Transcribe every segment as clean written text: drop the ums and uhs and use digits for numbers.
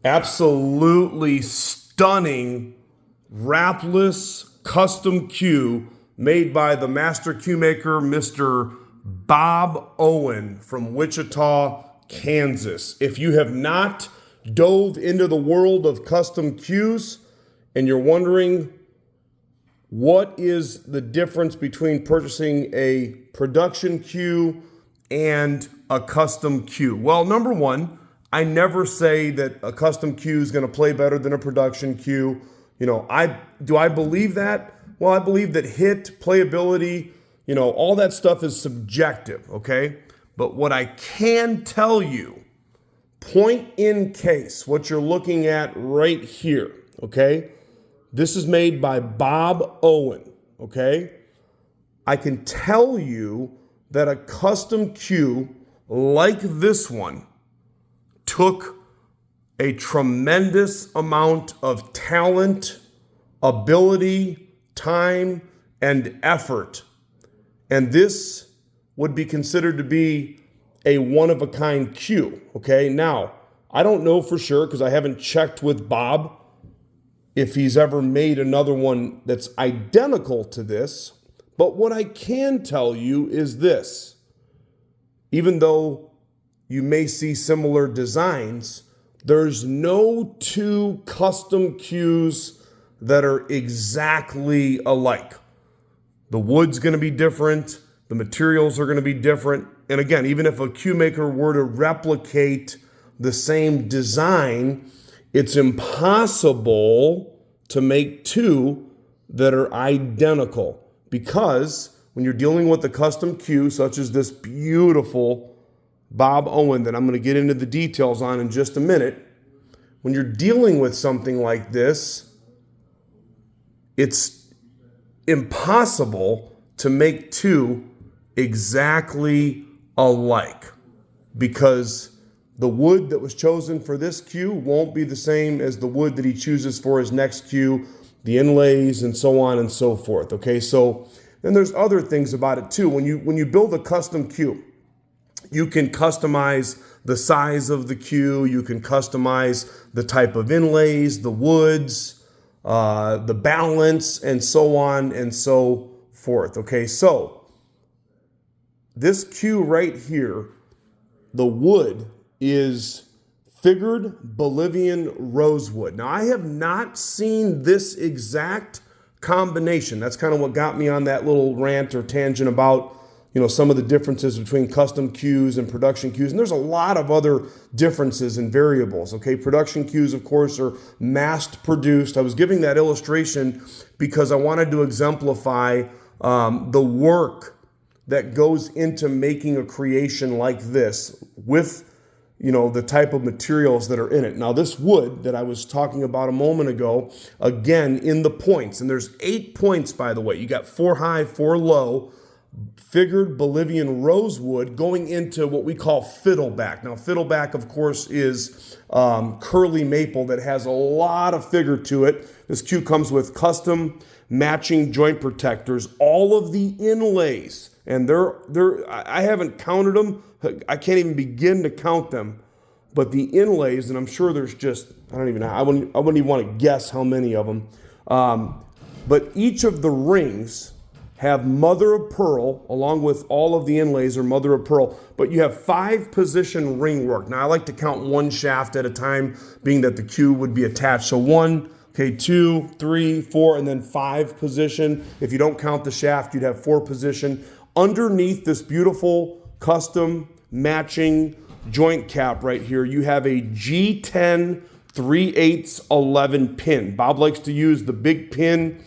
Absolutely stunning wrapless custom cue made by the master cue maker, Mr. Bob Owen from Wichita, Kansas. If you have not dove into the world of custom cues and you're wondering what is the difference between purchasing a production cue and a custom cue? Well, number one, I never say that a custom cue is going to play better than a production cue. I believe that? Well, I believe that hit, playability, all that stuff is subjective, okay? But what I can tell you, point in case, what you're looking at right here, okay? This is made by Bob Owen, okay? I can tell you that a custom cue like this one took a tremendous amount of talent, ability, time, and effort. And this would be considered to be a one-of-a-kind cue, okay? Now, I don't know for sure because I haven't checked with Bob if he's ever made another one that's identical to this. But what I can tell you is this. Even though you may see similar designs, there's no two custom cues that are exactly alike. The wood's going to be different. The materials are going to be different. And again, even if a cue maker were to replicate the same design, it's impossible to make two that are identical, because when you're dealing with a custom cue, such as this beautiful Bob Owen that I'm going to get into the details on in just a minute, when you're dealing with something like this, it's impossible to make two exactly alike, because the wood that was chosen for this cue won't be the same as the wood that he chooses for his next cue, the inlays and so on and so forth. Okay, so then there's other things about it too. When you build a custom cue, you can customize the size of the cue, you can customize the type of inlays, the woods, the balance, and so on and so forth. Okay, so this cue right here, the wood is figured Bolivian rosewood. Now, I have not seen this exact combination. That's kind of what got me on that little rant or tangent about some of the differences between custom cues and production cues. And there's a lot of other differences and variables, okay? Production cues, of course, are mass produced. I was giving that illustration because I wanted to exemplify the work that goes into making a creation like this with, the type of materials that are in it. Now, this wood that I was talking about a moment ago, again, in the points, and there's 8 points, by the way. You got 4 high, 4 low, figured Bolivian rosewood going into what we call fiddleback. Now, fiddleback, of course, is curly maple that has a lot of figure to it. This cue comes with custom matching joint protectors, all of the inlays, and I haven't counted them. I can't even begin to count them. But the inlays, and I'm sure there's just, I wouldn't even want to guess how many of them. But each of the rings have mother of pearl, along with all of the inlays are mother of pearl, but you have 5 position ring work. Now, I like to count 1 shaft at a time, being that the cue would be attached. So 1, okay, 2, 3, 4, and then 5 position. If you don't count the shaft, you'd have 4 position. Underneath this beautiful custom matching joint cap right here, you have a G10 3/8 11 pin. Bob likes to use the big pin,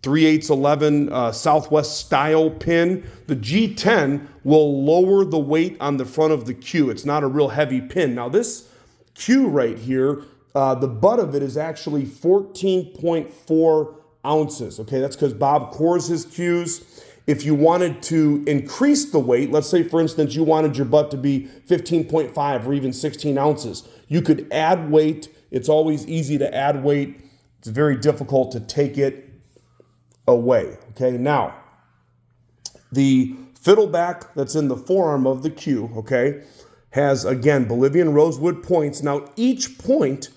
3/8 11 Southwest style pin. The G10 will lower the weight on the front of the cue. It's not a real heavy pin. Now, this cue right here, the butt of it is actually 14.4 ounces. Okay, that's because Bob cores his cues. If you wanted to increase the weight, let's say, for instance, you wanted your butt to be 15.5 or even 16 ounces, you could add weight. It's always easy to add weight. It's very difficult to take it away. Okay, now, the fiddleback that's in the forearm of the cue, okay, has, again, Bolivian rosewood points. Now, each point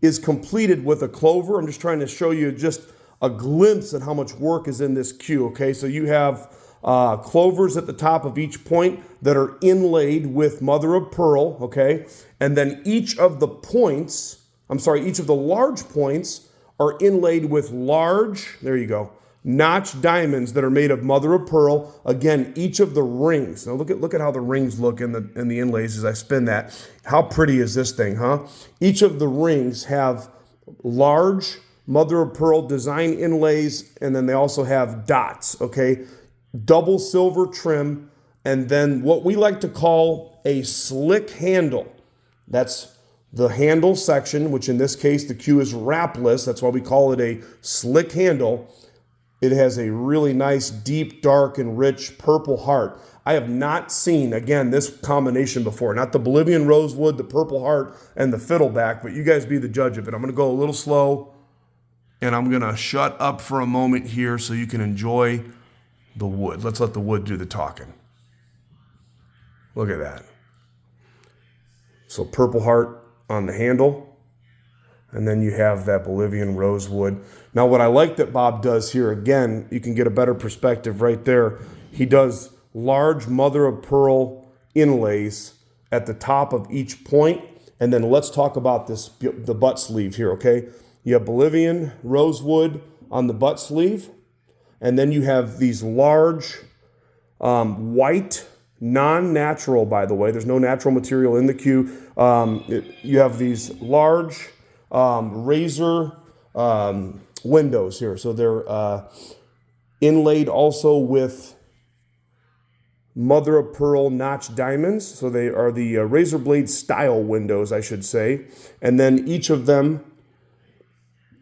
is completed with a clover. I'm just trying to show you just a glimpse at how much work is in this cue, okay? So you have clovers at the top of each point that are inlaid with mother of pearl, okay? And then each of the large points are inlaid with large, there you go, notched diamonds that are made of mother of pearl. Again, each of the rings. Now look at how the rings look in the inlays as I spin that. How pretty is this thing, huh? Each of the rings have large mother of pearl design inlays, and then they also have dots, okay? Double silver trim, and then what we like to call a slick handle. That's the handle section, which in this case the cue is wrapless. That's why we call it a slick handle. It has a really nice, deep, dark, and rich purple heart. I have not seen, again, this combination before. Not the Bolivian Rosewood, the purple heart, and the fiddleback, but you guys be the judge of it. I'm going to go a little slow, and I'm going to shut up for a moment here so you can enjoy the wood. Let's let the wood do the talking. Look at that. So purple heart on the handle, and then you have that Bolivian Rosewood. Now what I like that Bob does here, again, you can get a better perspective right there. He does large mother of pearl inlays at the top of each point. And then let's talk about the butt sleeve here, okay? You have Bolivian Rosewood on the butt sleeve. And then you have these large white, non-natural, by the way. There's no natural material in the cue. You have these large razor windows here. So they're inlaid also with mother of pearl notch diamonds. So they are the razor blade style windows, I should say. And then each of them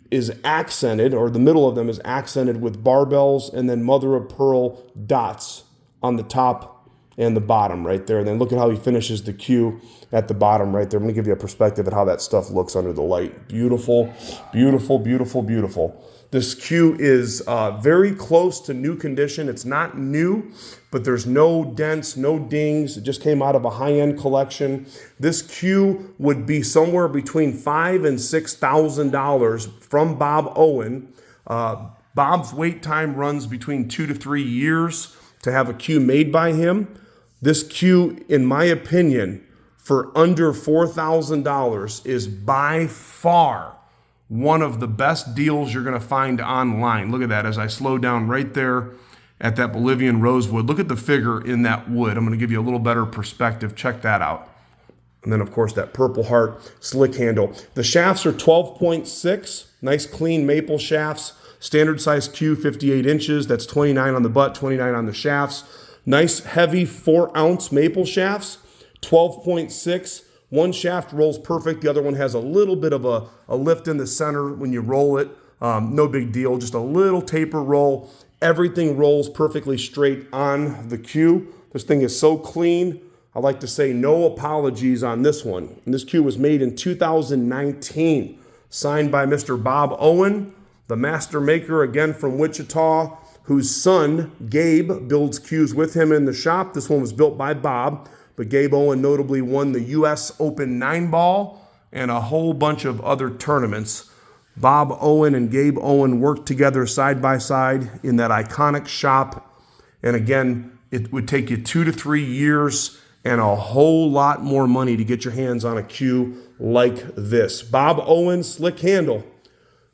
is accented, or the middle of them is accented with barbells and then mother of pearl dots on the top and the bottom right there. And then look at how he finishes the cue at the bottom right there. I'm gonna give you a perspective of how that stuff looks under the light. Beautiful, beautiful, beautiful, beautiful. This cue is very close to new condition. It's not new, but there's no dents, no dings. It just came out of a high-end collection. This cue would be somewhere between $5,000 and $6,000 from Bob Owen. Bob's wait time runs between 2 to 3 years to have a cue made by him. This cue, in my opinion, for under $4,000 is by far one of the best deals you're going to find online. Look at that as I slow down right there at that Bolivian Rosewood. Look at the figure in that wood. I'm going to give you a little better perspective. Check that out. And then, of course, that purple heart slick handle. The shafts are 12.6, nice clean maple shafts. Standard size cue, 58 inches. That's 29 on the butt, 29 on the shafts. Nice heavy 4-ounce maple shafts, 12.6. One shaft rolls perfect. The other one has a little bit of a lift in the center when you roll it. No big deal, just a little taper roll. Everything rolls perfectly straight on the cue. This thing is so clean. I like to say no apologies on this one. And this cue was made in 2019, signed by Mr. Bob Owen, the master maker, again from Wichita, whose son, Gabe, builds cues with him in the shop. This one was built by Bob. But Gabe Owen notably won the U.S. Open 9-ball and a whole bunch of other tournaments. Bob Owen and Gabe Owen worked together side by side in that iconic shop. And again, it would take you 2 to 3 years and a whole lot more money to get your hands on a cue like this. Bob Owen Slick Handle.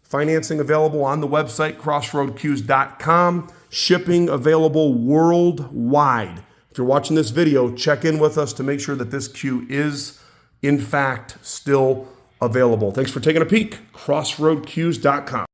Financing available on the website, crossroadcues.com. Shipping available worldwide. If you're watching this video, check in with us to make sure that this cue is, in fact, still available. Thanks for taking a peek. crossroadcues.com.